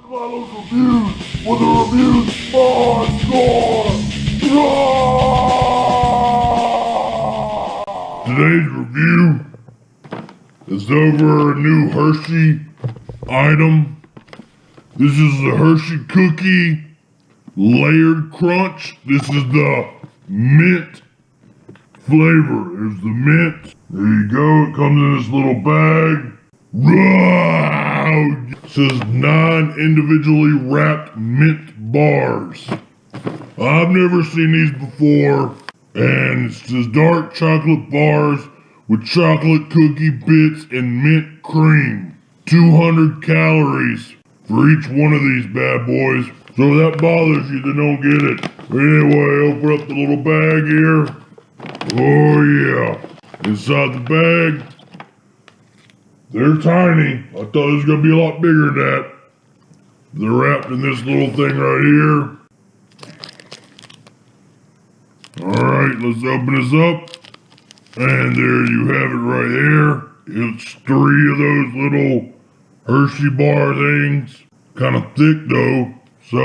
Milo's reviews with the reviews score. Today's review is over a new Hershey item. This is the Hershey cookie layered crunch. This is the mint flavor. There's the mint. There you go. It comes in this little bag. Wow! It says 9 individually wrapped mint bars. I've never seen these before. And it says dark chocolate bars with chocolate cookie bits and mint cream. 200 calories for each one of these bad boys. So if that bothers you, then don't get it. But anyway, open up the little bag here. Oh yeah. Inside the bag, they're tiny. I thought it was going to be a lot bigger than that. They're wrapped in this little thing right here. Alright, let's open this up. And there you have it right there. It's 3 of those little Hershey bar things. Kind of thick though. So,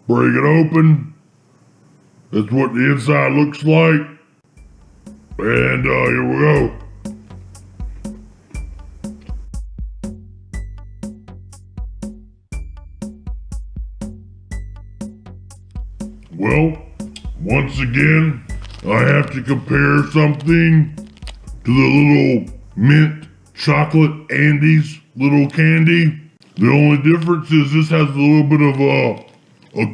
break it open. That's what the inside looks like. And, here we go. Well, once again, I have to compare something to the little mint chocolate Andes little candy. The only difference is this has a little bit of a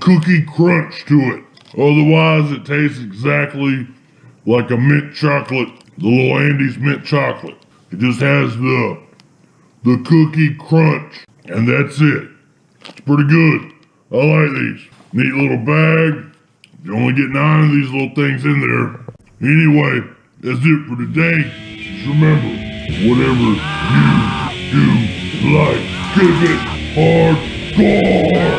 cookie crunch to it. Otherwise, it tastes exactly like a mint chocolate, the little Andes mint chocolate. It just has the cookie crunch, and that's it. It's pretty good. I like these. Neat little bag. You only get 9 of these little things in there. Anyway, that's it for today. Just remember, whatever you do, like, give it hardcore.